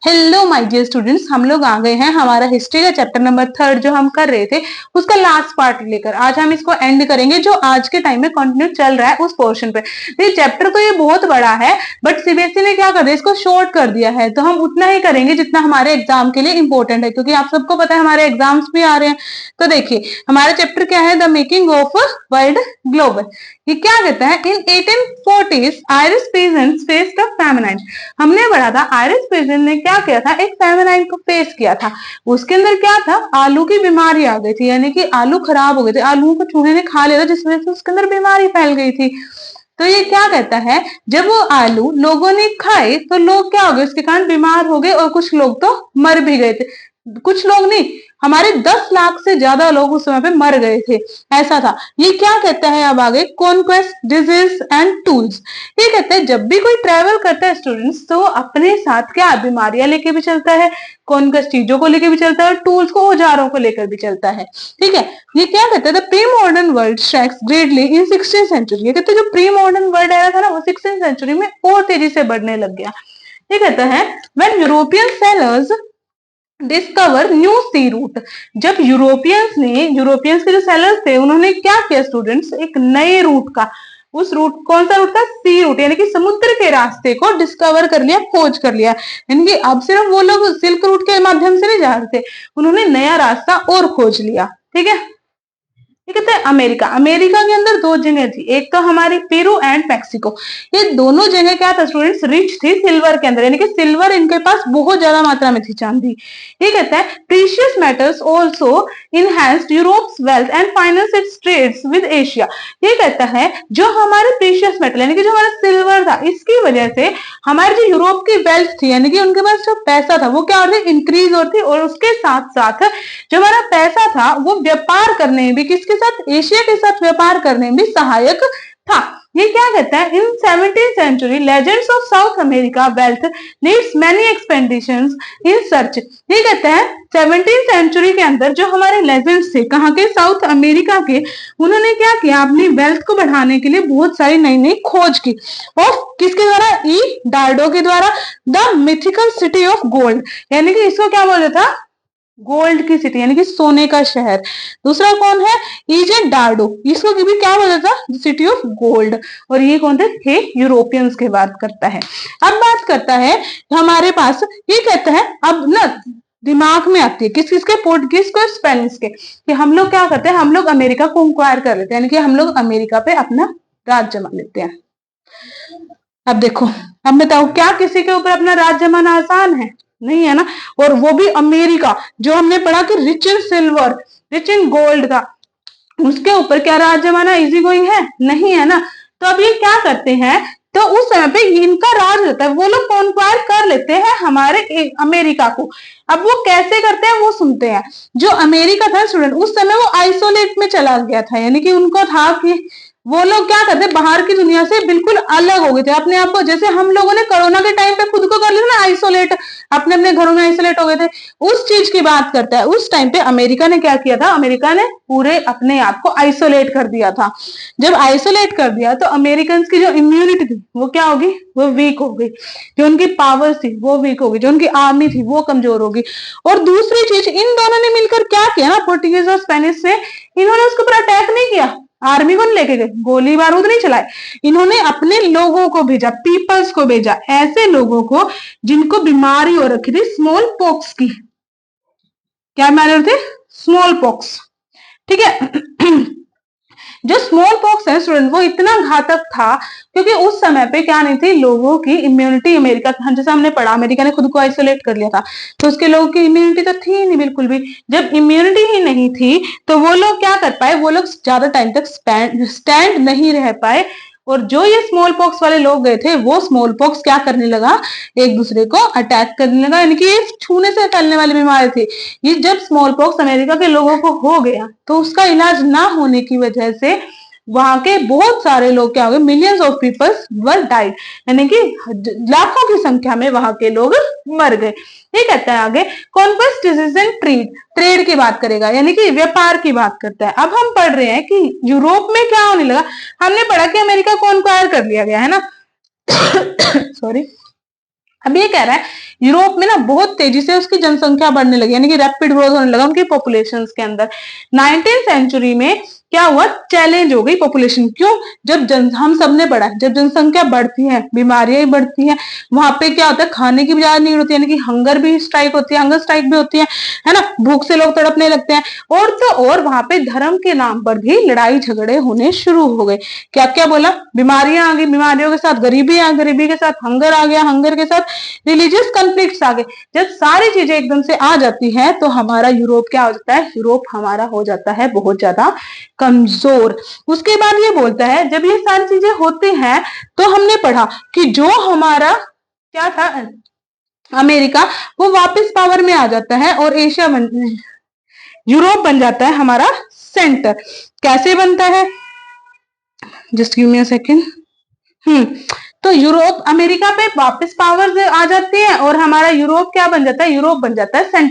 Hello my dear students, हम लोग आ गए हैं हमारा हिस्ट्री का चैप्टर नंबर 3 जो हम कर रहे थे उसका लास्ट पार्ट लेकर। आज हम इसको एंड करेंगे जो आज के टाइम में कंटिन्यू चल रहा है उस पोर्शन पे। ये चैप्टर तो ये बहुत बड़ा है बट सीबीएसई ने क्या कर दिया, इसको शॉर्ट कर दिया है। तो हम उतना ही करेंगे जितना हमारे एग्जाम के लिए इंपॉर्टेंट है, क्योंकि आप सबको पता है हमारे एग्जाम्स भी आ रहे हैं। तो देखिए हमारा चैप्टर क्या है, the making of world global. ये क्या कहता है, इन 1840s Irish peasants faced a feminine. हमने पढ़ा था आयरिश पीजेंट ने क्या किया था, एक फेमिनाइन को फेस किया था। उसके अंदर क्या था, आलू की बीमारी आ गई थी, यानी कि आलू खराब हो गए थे, आलू को चूहे ने खा लिया था जिस वजह से उसके अंदर बीमारी फैल गई थी। तो ये क्या कहता है, जब वो आलू लोगों ने खाए तो लोग क्या हो गए, उसके कारण बीमार हो गए और कुछ लोग तो मर भी गए थे। कुछ लोग नहीं, हमारे 10 लाख से ज्यादा लोग उस समय पे मर गए थे, ऐसा था। ये क्या कहता है अब आगे, कॉन्क्वेस्ट डिजीज एंड टूल्स। ये कहता है जब भी कोई ट्रेवल करता है स्टूडेंट्स तो अपने साथ क्या बीमारियां लेके भी चलता है, कॉन्क्वेस्ट चीजों को लेकर भी चलता है और टूल्स को, औजारों को लेकर भी चलता है। ठीक है, ये क्या कहता है, the pre modern world strikes greatly in 16th century. ये कहते हैं जो प्री मॉडर्न वर्ल्ड आया था ना वो 16th सेंचुरी में और तेजी से बढ़ने लग गया। ये कहता है when European sailors discover new sea route. जब यूरोपियंस के जो सेलर्स थे उन्होंने क्या किया स्टूडेंट्स, एक नए रूट का, उस रूट, कौन सा रूट था, सी रूट, यानी कि समुद्र के रास्ते को डिस्कवर कर लिया, खोज कर लिया। यानी कि अब सिर्फ वो लोग सिल्क रूट के माध्यम से नहीं जा रहे थे, उन्होंने नया रास्ता और खोज लिया। ठीक है, ये कहते हैं अमेरिका। अमेरिका के अंदर दो जगह थी, एक तो हमारी पेरू एंड मैक्सिको। ये दोनों जगह क्या था स्टूडेंट्स, रिच थी सिल्वर के अंदर, यानी कि सिल्वर इनके पास बहुत ज्यादा मात्रा में थी, चांदी। ये कहता है precious metals also enhanced Europe's wealth and finance its trades with Asia. ये कहता है जो हमारे प्रीशियस मेटल यानी कि जो हमारा सिल्वर था, इसकी वजह से हमारी जो यूरोप की वेल्थ थी, यानी कि उनके पास जो पैसा था वो क्या होती, इंक्रीज होती, और उसके साथ साथ जो हमारा पैसा था वो व्यापार करने में भी, किसके साथ, एशिया के साथ व्यापार करने में भी सहायक था। ये क्या कहता है, in 17th century legends of South America wealth needs many expeditions in search. ये कहता है 17th सेंचुरी के अंदर जो हमारे लेजेंड्स थे, कहाँ के, साउथ अमेरिका के, उन्होंने क्या किया, अपनी वेल्थ को बढ़ाने के लिए बहुत सारी नई नई खोज की। और किसके द्वारा, ई डार्डो के द्वारा, the mythical city of gold, यानी कि इसको क्या बोला था, गोल्ड की सिटी, यानी कि सोने का शहर। दूसरा कौन है, इजेंट डार्डो, इसको भी क्या बोला था, सिटी ऑफ गोल्ड। और ये कौन थे, यूरोपियंस की बात करता है। अब बात करता है हमारे पास, ये कहता है अब ना दिमाग में आती है किस किसके, पोर्टुगीज को, स्पेनिश के, कि हम लोग क्या करते हैं, हम लोग अमेरिका को इंक्वायर कर लेते हैं, यानी कि हम लोग अमेरिका पे अपना राज जमा लेते हैं। अब देखो, अब बताओ क्या किसी के ऊपर अपना राज जमाना आसान है, नहीं है ना। और वो भी अमेरिका, जो हमने पढ़ा कि rich in silver, rich in gold था, उसके ऊपर क्या राज जमाना इजी गोइंग है, नहीं है ना। तो अब ये क्या करते हैं, तो उस समय पे इनका राज होता है, वो लोग कॉन्क्वायर कर लेते हैं हमारे अमेरिका को। अब वो कैसे करते हैं वो सुनते हैं। जो अमेरिका था स्टूडेंट, उस समय वो आइसोलेट में चला गया था, यानी कि उनको था कि वो लोग क्या करते, बाहर की दुनिया से बिल्कुल अलग हो गए थे अपने आप को, जैसे हम लोगों ने कोरोना के टाइम पे खुद को कर लिया ना आइसोलेट, अपने अपने घरों में आइसोलेट हो गए थे, उस चीज की बात करता है। उस टाइम पे अमेरिका ने क्या किया था, अमेरिका ने पूरे अपने आप को आइसोलेट कर दिया था। जब आइसोलेट कर दिया तो अमेरिकन की जो इम्यूनिटी थी वो क्या होगी, वो वीक हो गई, जो उनकी पावर थी वो वीक हो गई, जो उनकी आर्मी थी वो कमजोर होगी। और दूसरी चीज, इन दोनों ने मिलकर क्या किया ना, पोर्टुगीज और स्पेनिश से, इन्होंने उसके ऊपर अटैक नहीं किया, आर्मी को लेके गए, गोली बारूद नहीं चलाए, इन्होंने अपने लोगों को भेजा, पीपल्स को भेजा, ऐसे लोगों को जिनको बीमारी हो रखी थी स्मॉल पॉक्स की। क्या बीमारी थी, स्मॉल पॉक्स। ठीक है जो स्मॉल पॉक्स है स्टूडेंट वो इतना घातक था क्योंकि उस समय पे क्या नहीं थी, लोगों की इम्यूनिटी, अमेरिका जैसे हमने पढ़ा अमेरिका ने खुद को आइसोलेट कर लिया था, तो उसके लोगों की इम्यूनिटी तो थी नहीं बिल्कुल भी। जब इम्यूनिटी ही नहीं थी तो वो लोग क्या कर पाए, वो लोग ज्यादा टाइम तक स्टैंड नहीं रह पाए। और जो ये स्मॉल पॉक्स वाले लोग गए थे वो स्मॉल पॉक्स क्या करने लगा, एक दूसरे को अटैक करने लगा, यानी कि ये छूने से फैलने वाली बीमारी थी। ये जब स्मॉल पॉक्स अमेरिका के लोगों को हो गया तो उसका इलाज ना होने की वजह से वहां के बहुत सारे लोग क्या हो गए, millions of peoples were died, यानी कि लाखों की संख्या में वहां के लोग मर गए। ये कहता है आगे, कॉन्क्वेस्ट डिसीजन ट्रेड, ट्रेड की बात करेगा, यानी कि व्यापार की बात करता है। अब हम पढ़ रहे हैं कि यूरोप में क्या होने लगा, हमने पढ़ा कि अमेरिका को कॉन्क्वायर कर लिया गया है ना सॉरी अब ये कह रहा है यूरोप में ना बहुत तेजी से उसकी जनसंख्या बढ़ने लगी, यानी कि रैपिड ग्रोथ होने लगा उनकी पॉपुलेशंस के अंदर। 19th सेंचुरी में क्या हुआ, चैलेंज हो गई पॉपुलेशन। क्यों? जब हम सबने बढ़ा, जब जनसंख्या बढ़ती है बीमारियां भी बढ़ती हैं, वहां पे क्या होता है, खाने की भी ज्यादा नीड होती है, यानी कि हंगर भी स्ट्राइक होती है, हंगर स्ट्राइक भी होती है ना, भूख से लोग तड़पने लगते हैं। और तो और वहां पे धर्म के नाम पर भी लड़ाई झगड़े होने शुरू हो गए। क्या क्या बोला, बीमारियां आ गई, बीमारियों के साथ गरीबी आ, गरीबी के साथ हंगर आ गया, हंगर के साथ रिलीजियस कॉन्फ्लिक्ट्स आ गए। जब सारी चीजें एकदम से आ जाती हैं तो हमारा यूरोप क्या हो जाता है, यूरोप हमारा हो जाता है बहुत ज्यादा कमजोर। उसके बाद ये बोलता है जब ये सारी चीजें होती हैं तो हमने पढ़ा कि जो हमारा क्या था, अमेरिका, वो वापस पावर में आ जाता है और एशिया यूरोप बन जाता है हमारा सेंटर। कैसे बनता है, just give me a second. तो यूरोप, अमेरिका पे वापस पावर आ जाती है और हमारा यूरोप क्या बन जाता है, यूरोप बन जाता है सेंटर।